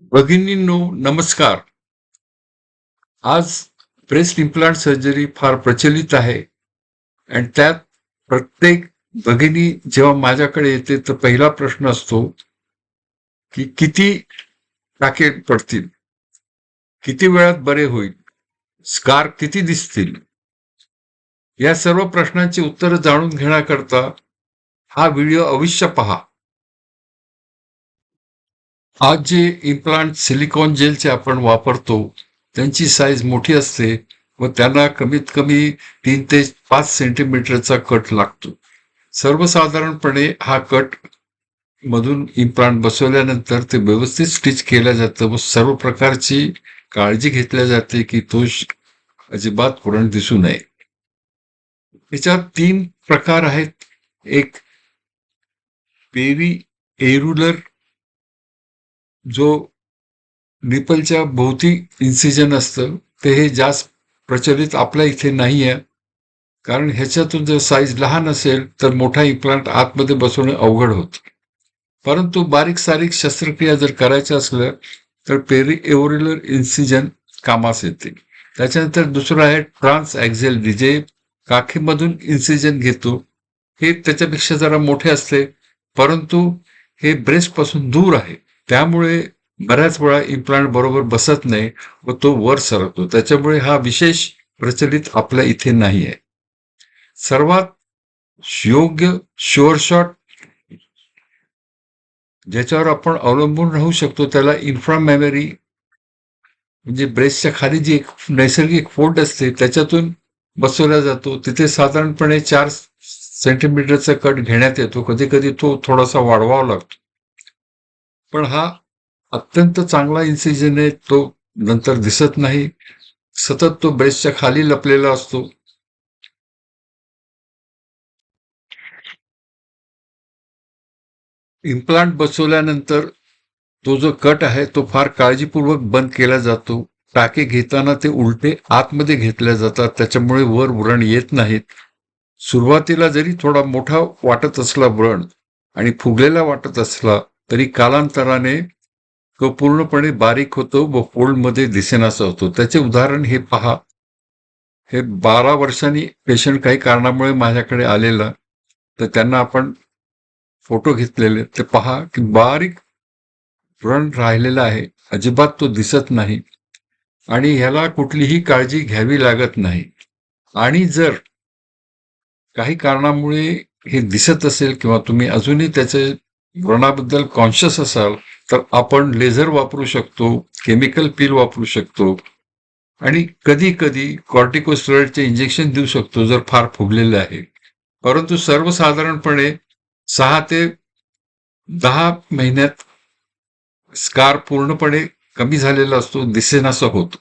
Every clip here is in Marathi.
भगिनींनो नमस्कार. आज ब्रेस्ट इम्प्लांट सर्जरी फार प्रचलित आहे आणि त्यात प्रत्येक भगिनी जेव्हा माझ्याकडे येते तर पहिला प्रश्न असतो की किती टाके पडतील, किती वेळात बरे होईल, स्कार किती दिसतील. या सर्व प्रश्नांची उत्तरं जाणून घेण्याकरता हा व्हिडिओ अवश्य पहा. आज जे इम्प्लांट सिलिकॉन जेलचे आपण वापरतो त्यांची साईज मोठी असते व त्यांना कमीत कमी 3 ते 5 सेंटीमीटरचा कट लागतो. सर्वसाधारणपणे हा कट मधून इम्प्लांट बसवल्यानंतर ते व्यवस्थित स्टिच केलं जातं व सर्व प्रकारची काळजी घेतल्या जाते की तो अजिबात व्रण दिसू नये. याच्यात 3 प्रकार आहेत. एक पेरी एरुलर जो निपलच्या भोवती इन्सिजन असतं ते हे जास्त प्रचलित आपल्या इथे नाही आहे, कारण ह्याच्यातून जर साईज लहान असेल तर मोठा इम्प्लांट आतमध्ये बसवणे अवघड होतं. परंतु बारीक सारीक शस्त्रक्रिया जर करायच्या असल्या तर पेरी एव्हर्युलर इन्सिजन कामास येते. त्याच्यानंतर दुसरं आहे ट्रान्स ॲक्झियल जे काखेमधून इन्सिजन घेतो. हे त्याच्यापेक्षा जरा मोठे असते, परंतु हे ब्रेस्ट पासून दूर आहे, त्यामुळे बऱ्याच वेळा इम्प्लांट बरोबर बसत नाही व तो वर सरकतो. त्याच्यामुळे हा विशेष प्रचलित आपल्या इथे नाही आहे. सर्वात योग्य शुअर शॉट ज्याच्यावर आपण अवलंबून राहू शकतो त्याला इन्फ्रामॅमरी म्हणजे ब्रेस्टच्या खाली जी एक नैसर्गिक फोल्ड असते त्याच्यातून बसवला जातो. तिथे साधारणपणे 4 सेंटीमीटरचा कट घेण्यात येतो. कधी कधी तो थोडासा वाढवावा लागतो, पण हा अत्यंत चांगला इन्सिजन आहे. तो नंतर दिसत नाही, सतत तो ब्रेस्टच्या खाली लपलेला असतो. इम्प्लांट बसवल्यानंतर तो जो कट आहे तो फार काळजीपूर्वक बंद केला जातो. टाके घेताना ते उलटे आतमध्ये घेतल्या जातात, त्याच्यामुळे वर व्रण येत नाहीत. सुरुवातीला जरी थोडा मोठा वाटत असला व्रण आणि फुगलेला वाटत असला तरी कालांतराने तो पूर्णपणे बारीक होतो व फोल्डमध्ये दिसेनासा होतो. त्याचे उदाहरण हे पहा. हे 12 वर्षांनी पेशंट काही कारणामुळे माझ्याकडे आलेला, तर त्यांना आपण फोटो घेतलेले ते पहा की बारीक व्रण राहिलेला आहे, अजिबात तो दिसत नाही आणि ह्याला कुठलीही काळजी घ्यावी लागत नाही. आणि जर काही कारणामुळे हे दिसत असेल किंवा तुम्ही अजूनही त्याचे व्रणाबद्दल कॉन्शियस असाल तर आपण लेझर वापरू शकतो, केमिकल पील वापरू शकतो आणि कधी कधी कॉर्टिकोस्टेरॉइडचे इंजेक्शन देऊ शकतो जर फार फुगलेले आहे. परंतु सर्वसाधारणपणे 6 ते 10 महिन्यात स्कार पूर्णपणे कमी झालेला असतो, दिसेनासा होतो.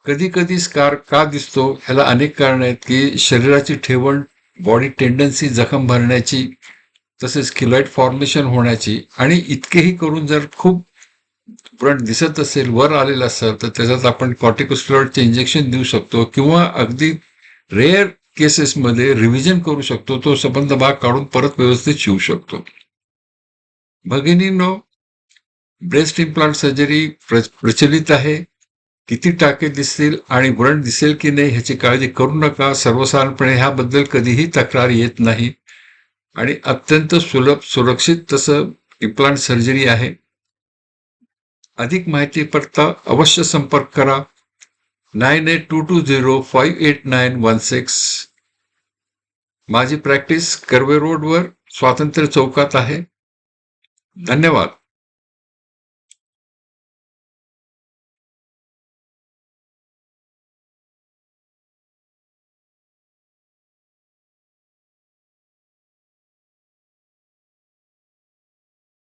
कधी कधी स्कार का दिसतो ह्याला अनेक कारण आहेत की शरीराची ठेवण, बॉडी टेंडन्सी जखम भरण्याची, तसेच किलॉइड फॉर्मेशन होण्याची. आणि इतकेही करून जर खूप व्रण दिसत असेल, वर आलेलं असेल, तर त्याच्यात आपण कॉर्टिकोस्टेरॉइडचे इंजेक्शन देऊ शकतो किंवा अगदी रेअर केसेसमध्ये रिव्हिजन करू शकतो. तो संबंध भाग काढून परत व्यवस्थित शिवू शकतो. भगिनींनो, ब्रेस्ट इम्प्लांट सर्जरी प्रचलित आहे. किती टाके दिसतील आणि व्रण दिसेल की नाही ह्याची काळजी करू नका. सर्वसाधारणपणे ह्याबद्दल कधीही तक्रार येत नाही आणि अत्यंत सुलभ, सुरक्षित तसं इम्प्लांट सर्जरी आहे. अधिक माहिती पडता अवश्य संपर्क करा. 9822058916. माझी प्रॅक्टिस कर्वे रोडवर स्वातंत्र्य चौकात आहे. धन्यवाद.